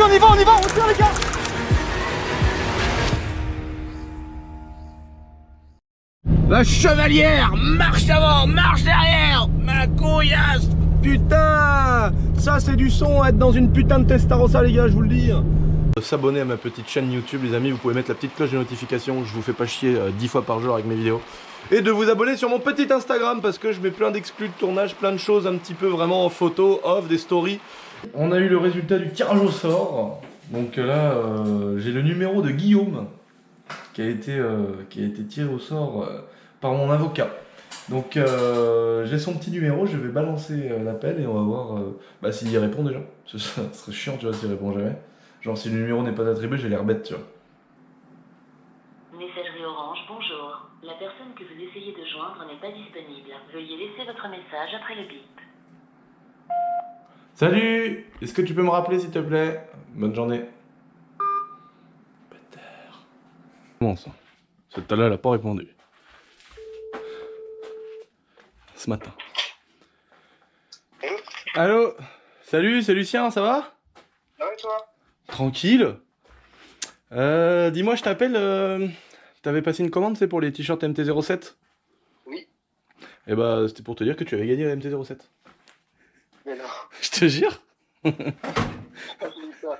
Vas-y, on y va, on tire les gars. La chevalière, marche avant, marche derrière, ma couillasse. Putain, ça c'est du son, être dans une putain de Testarossa les gars, je vous le dis. S'abonner à ma petite chaîne YouTube les amis, vous pouvez mettre la petite cloche de notification, je vous fais pas chier 10 fois par jour avec mes vidéos. Et de vous abonner sur mon petit Instagram parce que je mets plein d'exclus de tournage, plein de choses un petit peu vraiment en photo, off, des stories. On a eu le résultat du tirage au sort. Donc là, j'ai le numéro de Guillaume qui a été tiré au sort par mon avocat. Donc j'ai son petit numéro, je vais balancer l'appel et on va voir s'il y répond déjà. Ça serait chiant tu vois s'il répond jamais. Genre si le numéro n'est pas attribué, j'ai l'air bête tu vois. Messagerie Orange, bonjour. La personne que vous essayez de joindre n'est pas disponible. Veuillez laisser votre message après le bip. Salut! Est-ce que tu peux me rappeler s'il te plaît? Bonne journée. Bâtard. Comment ça? Cette là elle a pas répondu. Ce matin. Allô? Salut, c'est Lucien, ça va? Ah ouais, toi? Tranquille. Dis-moi, je t'appelle. T'avais passé une commande, c'est pour les t-shirts MT-07? Oui. Et bah, c'était pour te dire que tu avais gagné la MT-07. Mais non. Je te jure. J'ai dit ça.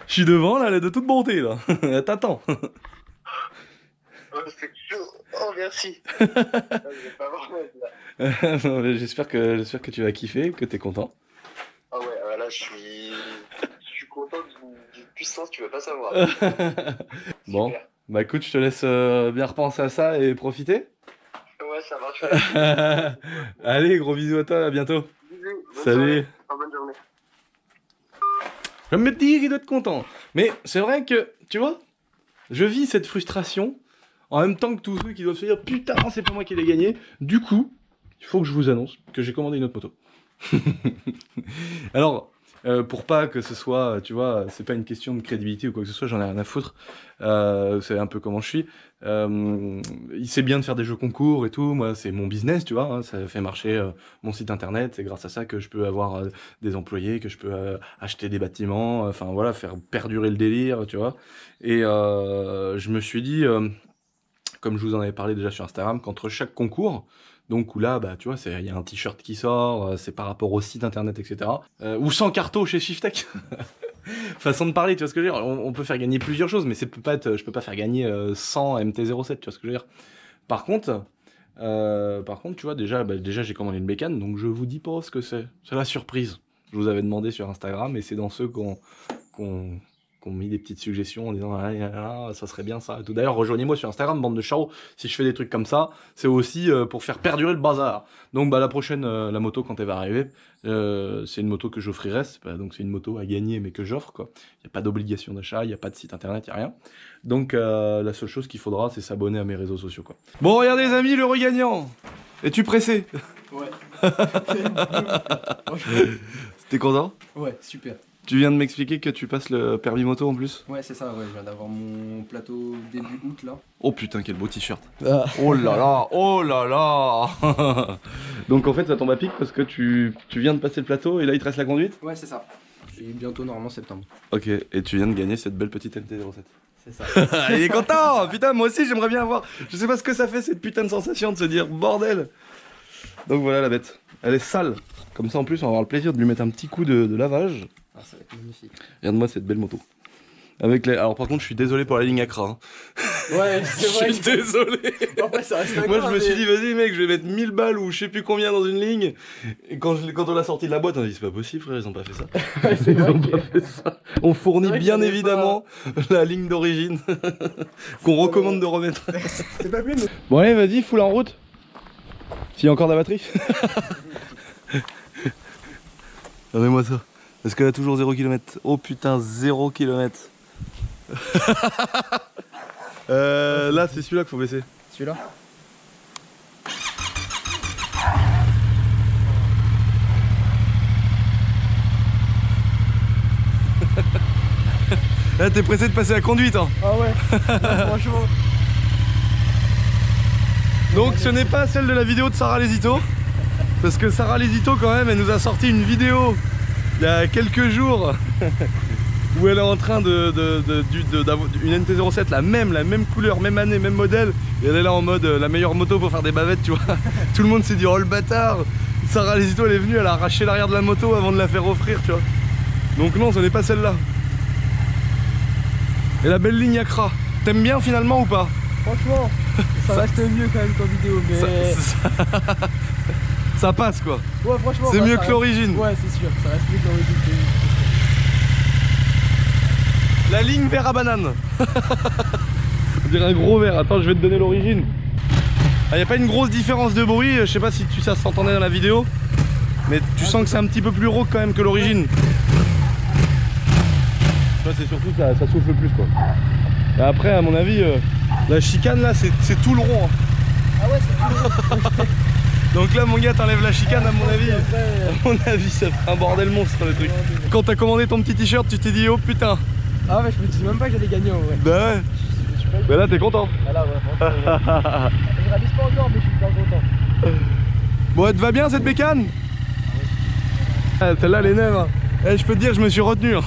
Je suis devant là, elle est de toute bonté là. Elle t'attend. Oh, c'est chaud. Oh, merci. Je vais pas voir là. J'espère que tu vas kiffer, que t'es content. Ah ouais, là, je suis content d'une puissance, tu vas pas savoir. Bon, Super. bah écoute, je te laisse bien repenser à ça et profiter. Ouais, ça marche. Allez, gros bisous à toi, à bientôt. Bisous. Bonne Salut. journée. Oh, bonne journée. Je vais me dire, il doit être content. Mais c'est vrai que, tu vois, je vis cette frustration en même temps que tous ceux qui doivent se dire putain, c'est pas moi qui l'ai gagné. Du coup, il faut que je vous annonce que j'ai commandé une autre moto. Alors, pour pas que ce soit, tu vois, c'est pas une question de crédibilité ou quoi que ce soit, j'en ai rien à foutre. Vous savez un peu comment je suis. C'est bien de faire des jeux concours et tout. Moi, c'est mon business, tu vois. Hein, ça fait marcher mon site internet. C'est grâce à ça que je peux avoir des employés, que je peux acheter des bâtiments. Enfin voilà, faire perdurer le délire, tu vois. Et je me suis dit, comme je vous en avais parlé déjà sur Instagram, qu'entre chaque concours, donc où là, bah, tu vois, il y a un t-shirt qui sort, c'est par rapport au site internet, etc. Ou sans carto chez Shiftech. Façon de parler, tu vois ce que je veux dire. On peut faire gagner plusieurs choses, mais je peux pas faire gagner 100 MT-07, tu vois ce que je veux dire. Par contre, tu vois, déjà j'ai commandé une bécane, donc je vous dis pas ce que c'est. C'est la surprise. Je vous avais demandé sur Instagram, et c'est dans ceux qu'on mis des petites suggestions en disant ça serait bien ça et tout. D'ailleurs, rejoignez-moi sur Instagram, bande de charros. Si je fais des trucs comme ça, c'est aussi pour faire perdurer le bazar. Donc bah la prochaine, la moto quand elle va arriver, c'est une moto que j'offrirai. Donc c'est une moto à gagner mais que j'offre quoi. Il n'y a pas d'obligation d'achat, il n'y a pas de site internet, il n'y a rien. Donc la seule chose qu'il faudra, c'est s'abonner à mes réseaux sociaux quoi. Bon regardez les amis, le regagnant. Es-tu pressé? Ouais. T'es content? Ouais, super. Tu viens de m'expliquer que tu passes le permis moto en plus? Ouais, c'est ça, ouais, je viens d'avoir mon plateau début août là. Oh putain, quel beau t-shirt. Ah. Oh là là, oh là là. Donc en fait ça tombe à pic parce que tu viens de passer le plateau et là il te reste la conduite? Ouais, c'est ça. Et bientôt, normalement, septembre. Ok, et tu viens de gagner cette belle petite MT-07. C'est ça. Il est content. Putain, moi aussi j'aimerais bien avoir. Je sais pas ce que ça fait cette putain de sensation de se dire bordel. Donc voilà la bête, elle est sale. Comme ça en plus on va avoir le plaisir de lui mettre un petit coup de lavage. Ah, ça va être magnifique. Regarde-moi cette belle moto. Alors par contre je suis désolé pour la ligne Accra. Hein. Ouais, c'est vrai. Je suis désolé. Après, ça reste Moi je me suis dit vas-y mec, je vais mettre 1000 balles ou je sais plus combien dans une ligne. Et quand on l'a sorti de la boîte, on a dit c'est pas possible frère, ils ont pas fait ça. Ouais, c'est Ils vrai ont pas fait ça. On fournit bien évidemment la ligne d'origine qu'on recommande de remettre. C'est pas plus, mais... Bon allez vas-y, foule en route. S'il y a encore de la batterie. Regardez-moi ça. Est-ce qu'elle a toujours 0 km? Oh putain, 0 km. Là c'est celui-là qu'il faut baisser. Celui-là? Là t'es pressé de passer la conduite hein. Ah ouais. Franchement. Donc ce n'est pas celle de la vidéo de Sarah Lesito. Parce que Sarah Lesito quand même elle nous a sorti une vidéo il y a quelques jours où elle est en train d'avoir une MT-07, la même couleur, même année, même modèle, et elle est là en mode la meilleure moto pour faire des bavettes, tu vois. Tout le monde s'est dit oh le bâtard. Sarah Lesito elle est venue, elle a arraché l'arrière de la moto avant de la faire offrir, tu vois. Donc non, ce n'est pas celle-là. Et la belle ligne Accra, t'aimes bien finalement ou pas? Franchement, ça reste mieux quand même qu'en vidéo, mais... Ça passe quoi. Ouais, franchement, c'est mieux que reste... l'origine. Ouais, c'est sûr, ça reste mieux que l'origine. La ligne verre à banane. On dirait un gros verre. Attends, je vais te donner l'origine. Il n'y a pas une grosse différence de bruit. Je sais pas si ça s'entendait dans la vidéo. Mais tu sens que c'est un petit peu plus rauque quand même que l'origine. C'est surtout que ça souffle plus quoi. Et après, à mon avis, la chicane là, c'est tout le rond. Hein. Ah ouais, c'est tout le rond. Donc là mon gars t'enlèves la chicane à mon avis ça fait un bordel monstre le truc. Quand t'as commandé ton petit t-shirt tu t'es dit oh putain. Ah ouais je me disais même pas que j'allais gagner en vrai. Bah ouais. Mais là t'es content. Ah là ouais franchement, je réalise pas encore mais je suis bien content. Bon elle te va bien cette bécane? Ah, celle-là elle est neuve hein. Eh, je peux te dire je me suis retenu hein.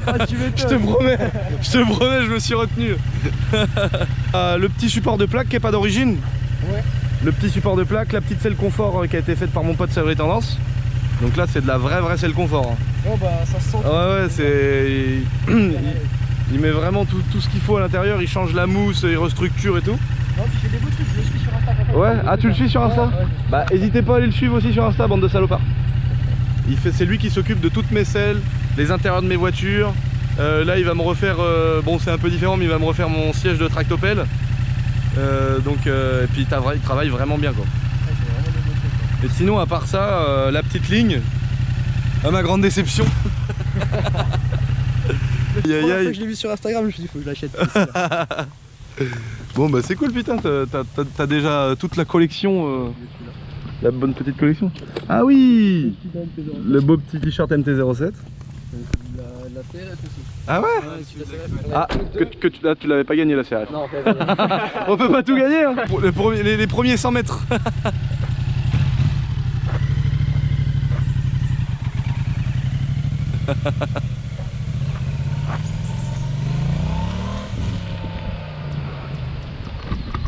Ah, tu je te promets je me suis retenu. Le petit support de plaque qui est pas d'origine. Ouais. Le petit support de plaque, la petite selle confort qui a été faite par mon pote Sellerie Tendance. Donc là c'est de la vraie selle confort. Bon bah ça se sent. Ouais c'est... il met vraiment tout ce qu'il faut à l'intérieur, il change la mousse, il restructure et tout. Non tu fais des beaux trucs, je le suis sur Insta. Ouais, ah tu le suis sur Insta? Ouais. Bah n'hésitez pas à aller le suivre aussi sur Insta, bande de salopards. C'est lui qui s'occupe de toutes mes selles, les intérieurs de mes voitures. Là il va me refaire, bon c'est un peu différent mais il va me refaire mon siège de tractopelle. Et puis il travaille vraiment bien quoi. Et sinon à part ça, la petite ligne, à ma grande déception. La première fois que je l'ai vu sur Instagram, je me suis dit faut que je l'achète. Bon bah c'est cool putain, t'as déjà toute la collection, la bonne petite collection. Ah oui, le beau petit t-shirt MT-07. La CRF aussi. Ah ouais, ah, là tu l'avais pas gagné la CRF. Non, on peut pas tout gagner hein. Les premiers 100 mètres.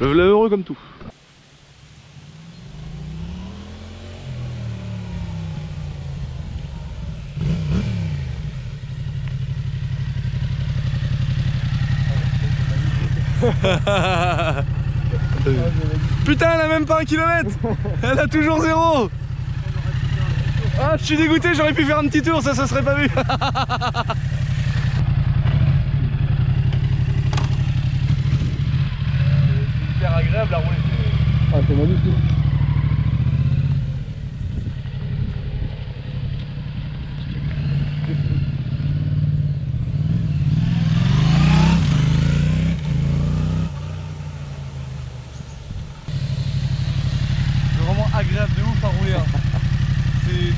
Le heureux comme tout. Putain elle a même pas 1 kilomètre. Elle a toujours 0. Ah je suis dégoûté, j'aurais pu faire un petit tour, ça serait pas vu. C'est hyper agréable à rouler. Ah c'est magnifique. Agréable de ouf à rouler hein.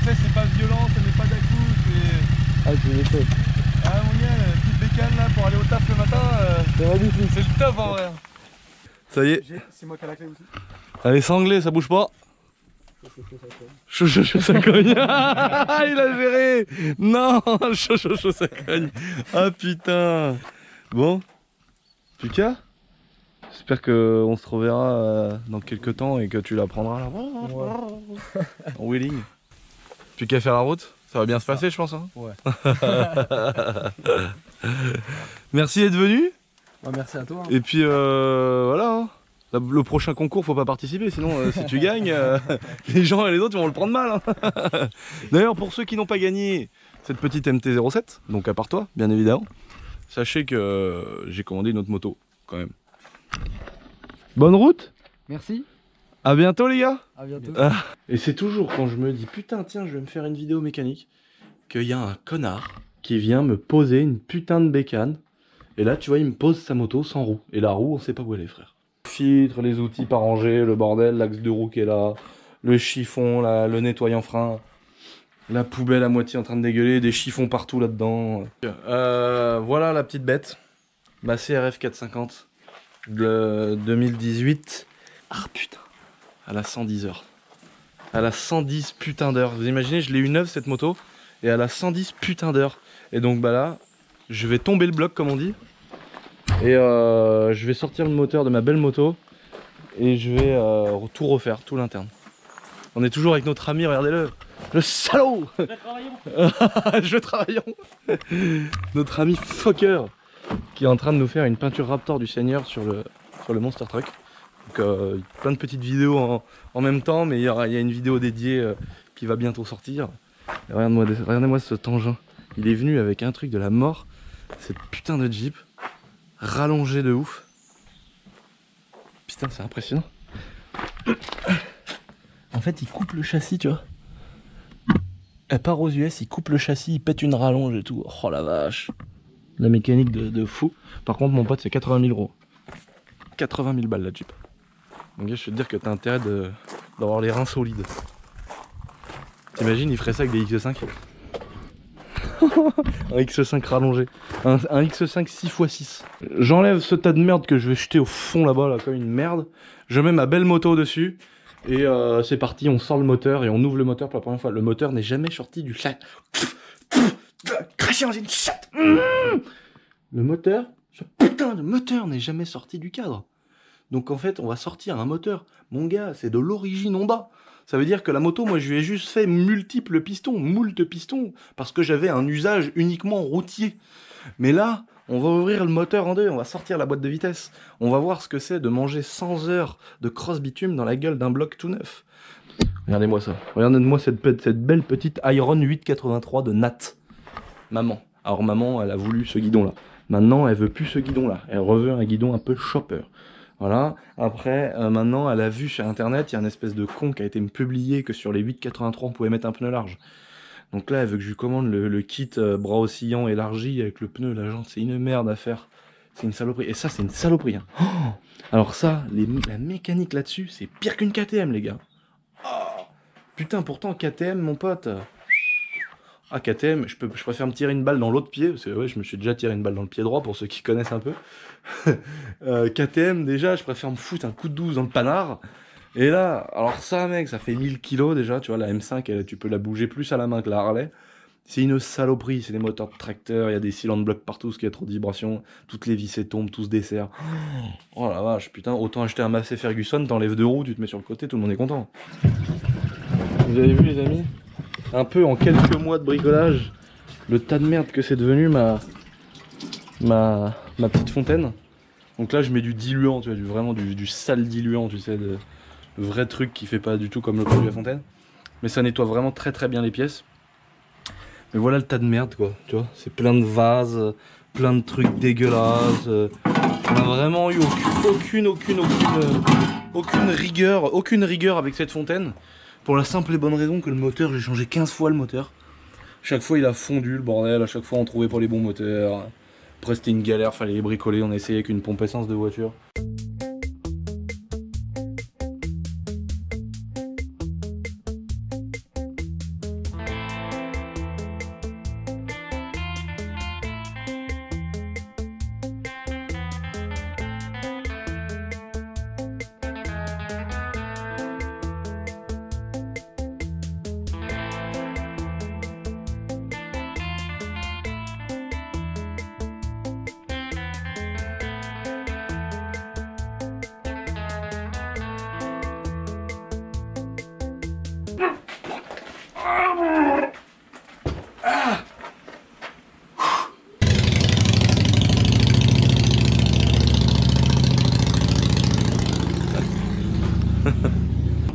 C'est pas violent, ça n'est pas d'à-coup, c'est... Ah c'est méchant. Ah mon gars, la petite bécane là pour aller au taf le matin, c'est magnifique. C'est le top en vrai. Ça y est. C'est moi qui ai la clé aussi. Allez sanglé, ça bouge pas. Chaud ça cogne. Il a géré. Non, chaud ça cogne. Ah putain. Bon, Lucas, j'espère qu'on se reverra dans quelques temps et que tu la prendras là. Ouais. En wheeling. Plus qu'à faire la route, ça va bien se passer je pense hein. Ouais. Merci d'être venu. Ouais, merci à toi. Hein. Et puis voilà hein. Le prochain concours faut pas participer sinon si tu gagnes les gens et les autres vont le prendre mal hein. D'ailleurs pour ceux qui n'ont pas gagné cette petite MT-07, donc à part toi bien évidemment, sachez que j'ai commandé une autre moto quand même. Bonne route. Merci. À bientôt les gars. À bientôt. Et c'est toujours quand je me dis putain tiens je vais me faire une vidéo mécanique qu'il y a un connard qui vient me poser une putain de bécane. Et là tu vois il me pose sa moto sans roue. Et la roue on sait pas où elle est frère. Filtre, les outils pas rangés, le bordel, l'axe de roue qui est là, le chiffon, le nettoyant frein, la poubelle à moitié en train de dégueuler, des chiffons partout là-dedans. Voilà la petite bête, ma CRF 450 de 2018. Ah putain, elle a 110 heures. Elle a 110 putains d'heures. Vous imaginez, je l'ai eu neuve cette moto et elle a 110 putains d'heures. Et donc bah là, je vais tomber le bloc comme on dit. Et je vais sortir le moteur de ma belle moto. Et je vais tout refaire, tout l'interne. On est toujours avec notre ami, regardez-le. Le salaud. Je travaillons. Notre ami Fokker qui est en train de nous faire une peinture Raptor du Seigneur sur le Monster Truck. Donc plein de petites vidéos en même temps, mais il y a une vidéo dédiée qui va bientôt sortir. Regardez-moi ce tangent. Il est venu avec un truc de la mort. Cette putain de Jeep rallongée de ouf. Putain, c'est impressionnant. En fait, il coupe le châssis, tu vois. Elle part aux US, il coupe le châssis, il pète une rallonge et tout. Oh la vache. La mécanique de fou. Par contre, mon pote, c'est 80 000 euros. 80 000 balles la Jeep. Donc, je vais te dire que t'as intérêt d'avoir les reins solides. T'imagines, il ferait ça avec des X5. Un X5 rallongé. Un X5 6x6. J'enlève ce tas de merde que je vais jeter au fond là-bas, là, comme une merde. Je mets ma belle moto dessus. Et c'est parti, on sort le moteur et on ouvre le moteur pour la première fois. Le moteur n'est jamais sorti du chat. Cracher dans une chatte. Le moteur, ce putain de moteur n'est jamais sorti du cadre. Donc en fait, on va sortir un moteur. Mon gars, c'est de l'origine Honda. Ça veut dire que la moto, moi, je lui ai juste fait multiples pistons, moult pistons, parce que j'avais un usage uniquement routier. Mais là, on va ouvrir le moteur en deux, on va sortir la boîte de vitesse. On va voir ce que c'est de manger 100 heures de cross bitume dans la gueule d'un bloc tout neuf. Regardez-moi ça. Regardez-moi cette belle petite Iron 883 de Nat. Maman. Alors maman, elle a voulu ce guidon-là. Maintenant, elle veut plus ce guidon-là. Elle veut un guidon un peu chopper. Voilà. Après, maintenant, elle a vu sur internet, il y a une espèce de con qui a été publié que sur les 883 on pouvait mettre un pneu large. Donc là, elle veut que je lui commande le kit bras oscillant élargi avec le pneu, la jante. C'est une merde à faire. C'est une saloperie. Et ça, c'est une saloperie. Hein. Oh, alors ça, la mécanique là-dessus, c'est pire qu'une KTM, les gars. Oh, putain, pourtant, KTM, mon pote. Ah, KTM, je préfère me tirer une balle dans l'autre pied, parce que ouais, je me suis déjà tiré une balle dans le pied droit, pour ceux qui connaissent un peu. KTM, déjà, je préfère me foutre un coup de 12 dans le panard. Et là, alors ça, mec, ça fait 1000 kilos déjà, tu vois, la M5, tu peux la bouger plus à la main que la Harley. C'est une saloperie, c'est des moteurs de tracteur, il y a des cylindres blocs partout, ce qui a trop de vibrations, toutes les vis tombent, tout se dessert. Oh la vache, putain, autant acheter un Massey Ferguson, t'enlèves 2 roues, tu te mets sur le côté, tout le monde est content. Vous avez vu, les amis ? Un peu en quelques mois de bricolage, le tas de merde que c'est devenu ma petite fontaine. Donc là je mets du diluant, tu vois, vraiment du sale diluant, tu sais, le vrai truc qui fait pas du tout comme le produit à fontaine. Mais ça nettoie vraiment très très bien les pièces. Mais voilà le tas de merde quoi, tu vois, c'est plein de vases, plein de trucs dégueulasses. On a vraiment eu aucune rigueur avec cette fontaine. Pour la simple et bonne raison que le moteur, j'ai changé 15 fois le moteur. Chaque fois il a fondu le bordel, à chaque fois on trouvait pas les bons moteurs. Après c'était une galère, fallait les bricoler, on a essayé avec une pompe essence de voiture.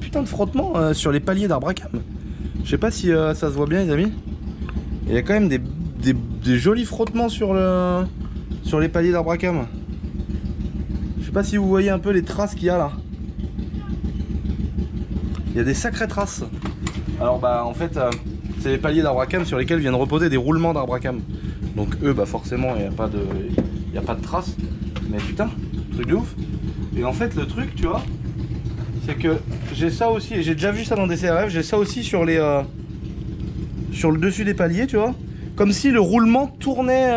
Putain de frottement sur les paliers d'arbre à cam. Je sais pas si ça se voit bien les amis. Il y a quand même des jolis frottements sur les paliers d'arbre à cam. Je sais pas si vous voyez un peu les traces qu'il y a là. Il y a des sacrées traces. Alors bah en fait c'est les paliers d'arbre à cam sur lesquels viennent reposer des roulements d'arbre à cam. Donc eux bah forcément il n'y a pas de traces. Mais putain, truc de ouf. Et en fait le truc tu vois, c'est que j'ai ça aussi, et j'ai déjà vu ça dans des CRF, j'ai ça aussi sur le dessus des paliers tu vois. Comme si le roulement tournait,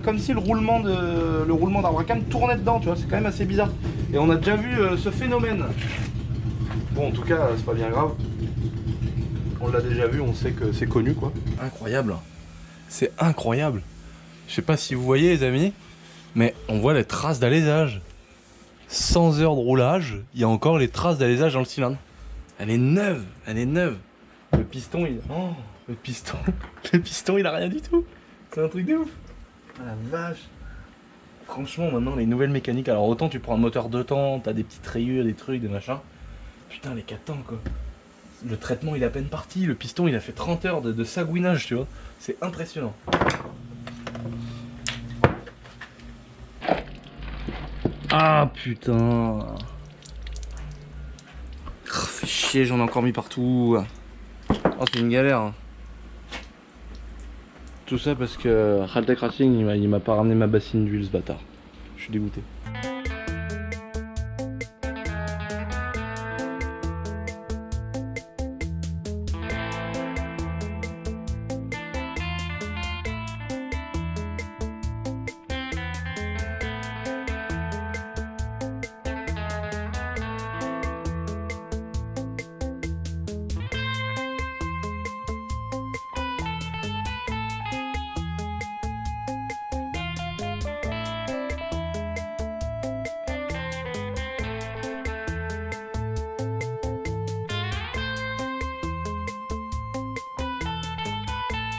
comme si le roulement d'arbre à cam tournait dedans tu vois, c'est quand même assez bizarre. Et on a déjà vu ce phénomène. Bon en tout cas c'est pas bien grave. On l'a déjà vu, on sait que c'est connu quoi. Incroyable. C'est incroyable. Je sais pas si vous voyez les amis, mais on voit les traces d'alésage. 100 heures de roulage, il y a encore les traces d'alésage dans le cylindre. Elle est neuve, elle est neuve. Le piston, il... Oh, le piston, il a rien du tout. C'est un truc de ouf. Ah la vache. Franchement, maintenant, les nouvelles mécaniques, alors autant tu prends un moteur 2 temps, t'as des petites rayures, des trucs, des machins. Putain, les 4 temps, quoi. Le traitement, il est à peine parti. Le piston, il a fait 30 heures de sagouinage, tu vois. C'est impressionnant. Ah, putain. Fais chier, j'en ai encore mis partout. Oh, c'est une galère. Hein. Tout ça parce que Haltech Racing, il m'a pas ramené ma bassine d'huile, ce bâtard. Je suis dégoûté.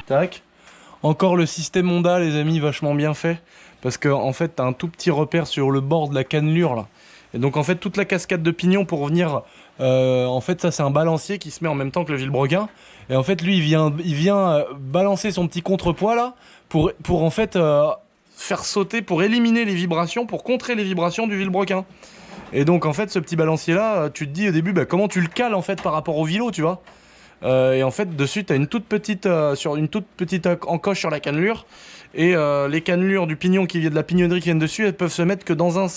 Tac. Encore le système Honda, les amis, vachement bien fait. Parce que en fait, t'as un tout petit repère sur le bord de la cannelure là. Et donc en fait, toute la cascade de pignon pour venir... en fait, ça c'est un balancier qui se met en même temps que le vilebrequin. Et en fait, lui, il vient balancer son petit contrepoids là pour en fait faire sauter, pour éliminer les vibrations, pour contrer les vibrations du vilebrequin. Et donc en fait, ce petit balancier là, tu te dis au début, bah, comment tu le cales en fait par rapport au vilo, tu vois. Et en fait dessus tu as une toute petite encoche sur la cannelure et les cannelures du pignon de la pignonnerie qui viennent dessus, elles peuvent se mettre que dans un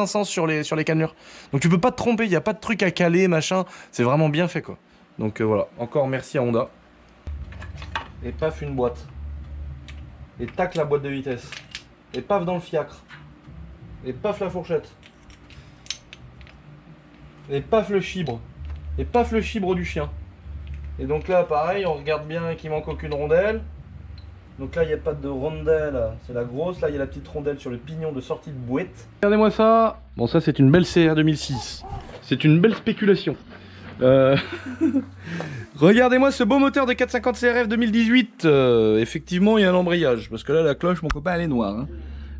sens sur les cannelures. Donc tu peux pas te tromper, il n'y a pas de truc à caler machin, c'est vraiment bien fait quoi. Donc voilà, encore merci à Honda. Et paf une boîte. Et tac la boîte de vitesse. Et paf dans le fiacre. Et paf la fourchette. Et paf le chibre. Et paf le chibre du chien. Et donc là pareil, on regarde bien qu'il manque aucune rondelle. Donc là il n'y a pas de rondelle, c'est la grosse. Là il y a la petite rondelle sur le pignon de sortie de bouette. Regardez-moi ça. Bon, ça c'est une belle CR 2006. C'est une belle spéculation. Regardez-moi ce beau moteur de 450 CRF 2018. Effectivement il y a un embrayage. Parce que là la cloche mon copain elle est noire hein.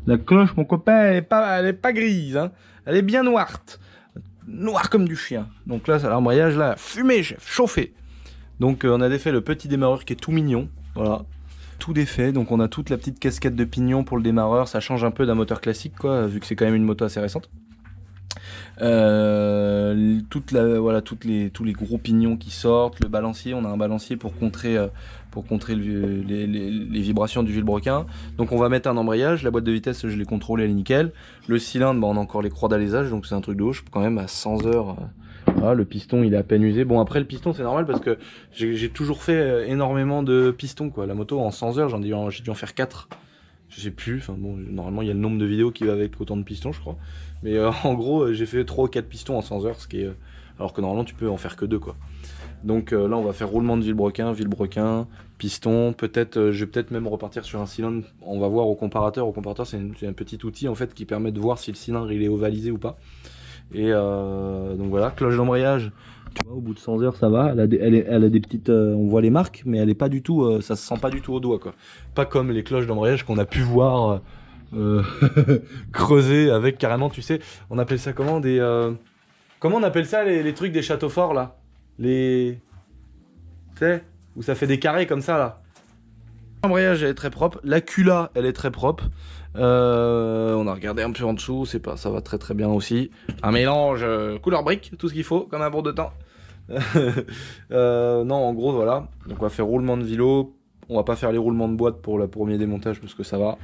La cloche mon copain elle est pas grise hein. Elle est bien noirte. Noir comme du chien. Donc là, ça l'embrayage là, fumé, chef, chauffé. Donc on a défait le petit démarreur qui est tout mignon. Voilà. Tout défait. Donc on a toute la petite casquette de pignon pour le démarreur. Ça change un peu d'un moteur classique, quoi, vu que c'est quand même une moto assez récente. Voilà, tous les gros pignons qui sortent. Le balancier, on a un balancier pour contrer les vibrations du vilebrequin. Donc on va mettre un embrayage. La boîte de vitesse, je l'ai contrôlée, elle est nickel. Le cylindre, bah, on a encore les croix d'alésage, donc c'est un truc de ouf quand même à 100 heures. Voilà, le piston il est à peine usé. Bon après le piston c'est normal parce que j'ai toujours fait énormément de pistons quoi. La moto en 100 heures j'ai dû en faire 4. Je sais plus, enfin bon, normalement il y a le nombre de vidéos qui va avec autant de pistons je crois. Mais en gros j'ai fait 3 ou 4 pistons en 100 heures, ce qui est alors que normalement tu peux en faire que 2 quoi. Donc là on va faire roulement de vilebrequin, piston, peut-être je vais peut-être même repartir sur un cylindre, on va voir au comparateur. Au comparateur c'est un petit outil en fait qui permet de voir si le cylindre il est ovalisé ou pas. Et donc voilà, cloche d'embrayage, tu vois, au bout de 100 heures ça va, elle a des petites, on voit les marques, mais elle est pas du tout, ça se sent pas du tout au doigt quoi. Pas comme les cloches d'embrayage qu'on a pu voir creuser avec carrément, tu sais, on appelle ça comment, comment on appelle ça les trucs des châteaux forts là, tu sais, où ça fait des carrés comme ça là. L'embrayage elle est très propre, la cula elle est très propre. On a regardé un peu en dessous, ça va très très bien aussi. Un mélange couleur brique, tout ce qu'il faut, comme un bourre de temps. Non, en gros voilà. Donc on va faire roulement de vilo. On va pas faire les roulements de boîte pour le premier démontage parce que ça va.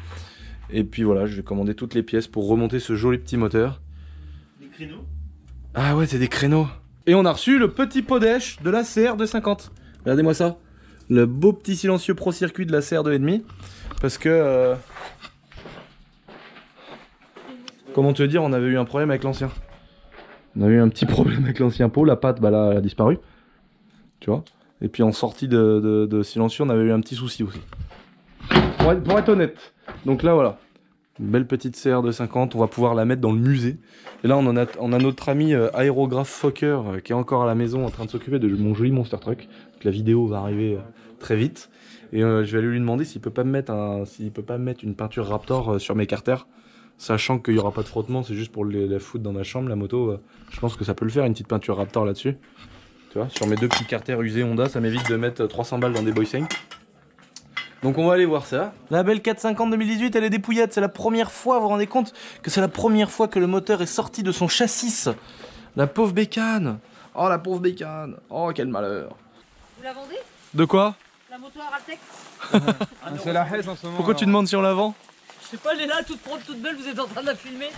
Et puis voilà, je vais commander toutes les pièces pour remonter ce joli petit moteur. Des créneaux? Ah ouais, c'est des créneaux. Et on a reçu le petit podèche de la CR250. Regardez-moi ça. Le beau petit silencieux pro circuit de la CR2,5. Parce que... comment te dire, on avait eu un problème avec l'ancien. On a eu un petit problème avec l'ancien pot. La patte, bah là, elle a disparu. Tu vois. Et puis en sortie de silencieux, on avait eu un petit souci aussi. pour être honnête. Donc là, voilà. Une belle petite CR de 50, on va pouvoir la mettre dans le musée. Et là, on a notre ami aérographe Fokker qui est encore à la maison en train de s'occuper de mon joli Monster Truck. Donc la vidéo va arriver très vite. Et je vais aller lui demander s'il peut pas me mettre une peinture Raptor sur mes carters. Sachant qu'il n'y aura pas de frottement, c'est juste pour la foutre dans ma chambre, la moto. Je pense que ça peut le faire, une petite peinture Raptor là-dessus. Tu vois, sur mes 2 petits carters usés Honda, ça m'évite de mettre 300 balles dans des boy 5. Donc on va aller voir ça. La belle 450 2018, elle est dépouillette. C'est la première fois, vous vous rendez compte que c'est la première fois que le moteur est sorti de son châssis. La pauvre bécane. Oh la pauvre bécane. Oh quel malheur. Vous la vendez? De quoi? La moto Araltec? C'est la haisse en ce moment. Pourquoi tu demandes si on la vend? Je sais pas, elle est là, toute propre, toute belle, vous êtes en train de la filmer.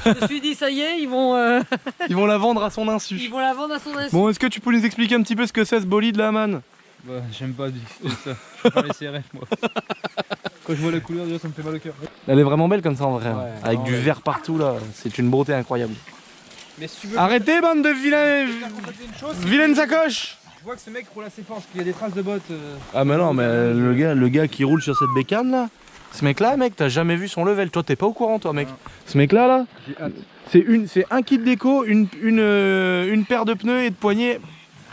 Je me suis dit, ça y est, ils vont la vendre à son insu. ils vont la vendre à son insu. Bon, est-ce que tu peux nous expliquer un petit peu ce que c'est ce bolide là, man? Bah, j'aime pas ça. Je fais pas les CRF moi. Quand je vois la couleur, déjà ça me fait mal au cœur. Elle est vraiment belle comme ça en vrai. Ouais, avec non, du ouais. vert partout là. C'est une beauté incroyable. Mais si tu veux. Arrêtez, bande de vilains. Je vais faire constater une chose, Vilaine sacoche. je vois que ce mec roule assez fort parce qu'il y a des traces de bottes. Ah mais non, mais le gars qui roule sur cette bécane là, ce mec là, mec, t'as jamais vu son level. Toi, t'es pas au courant, toi, mec. Non. Ce mec là, J'ai hâte. c'est un kit déco, une paire de pneus et de poignées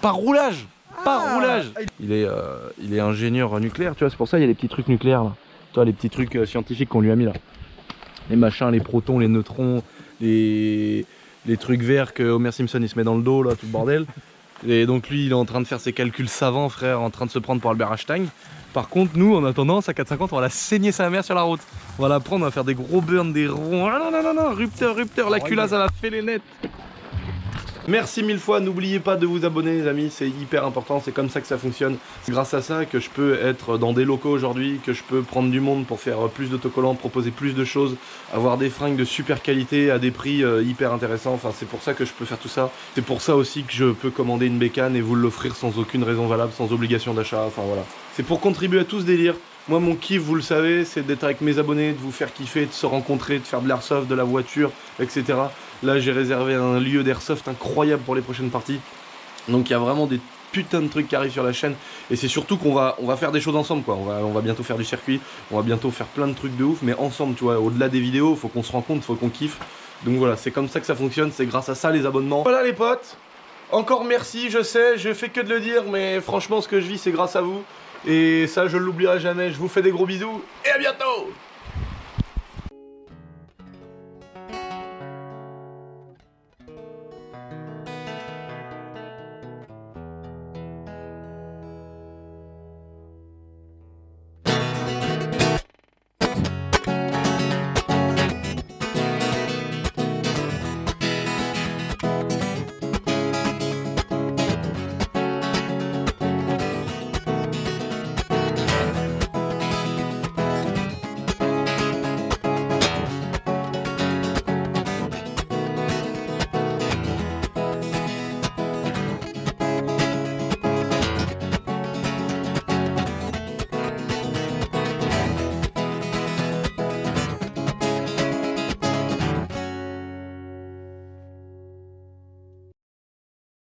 par roulage. Par roulage. Il est ingénieur nucléaire, tu vois, c'est pour ça il y a les petits trucs nucléaires là. Toi, les petits trucs scientifiques qu'on lui a mis là. Les machins, les protons, les neutrons, les trucs verts que Homer Simpson il se met dans le dos là, tout le bordel. Et donc lui il est en train de faire ses calculs savants, frère, en train de se prendre pour Albert Einstein. Par contre nous en attendant sa 450 on va la saigner sa mère sur la route. On va la prendre, on va faire des gros burns, des ronds. Ah non non non, rupteur, la culasse elle a fait les nets. Merci 1000 fois, n'oubliez pas de vous abonner les amis, c'est hyper important, c'est comme ça que ça fonctionne. C'est grâce à ça que je peux être dans des locaux aujourd'hui, que je peux prendre du monde pour faire plus d'autocollants, proposer plus de choses, avoir des fringues de super qualité à des prix hyper intéressants, enfin c'est pour ça que je peux faire tout ça. C'est pour ça aussi que je peux commander une bécane et vous l'offrir sans aucune raison valable, sans obligation d'achat, enfin voilà. C'est pour contribuer à tout ce délire. Moi mon kiff, vous le savez, c'est d'être avec mes abonnés, de vous faire kiffer, de se rencontrer, de faire de l'airsoft, de la voiture, etc. Là j'ai réservé un lieu d'airsoft incroyable pour les prochaines parties. Donc il y a vraiment des putains de trucs qui arrivent sur la chaîne. Et c'est surtout qu'on va faire des choses ensemble quoi. On va bientôt faire du circuit, on va bientôt faire plein de trucs de ouf, mais ensemble tu vois, au-delà des vidéos, faut qu'on se rencontre, faut qu'on kiffe. Donc voilà, c'est comme ça que ça fonctionne, c'est grâce à ça les abonnements. Voilà les potes, encore merci, je sais, je fais que de le dire, mais franchement ce que je vis c'est grâce à vous. Et ça je l'oublierai jamais, je vous fais des gros bisous et à bientôt.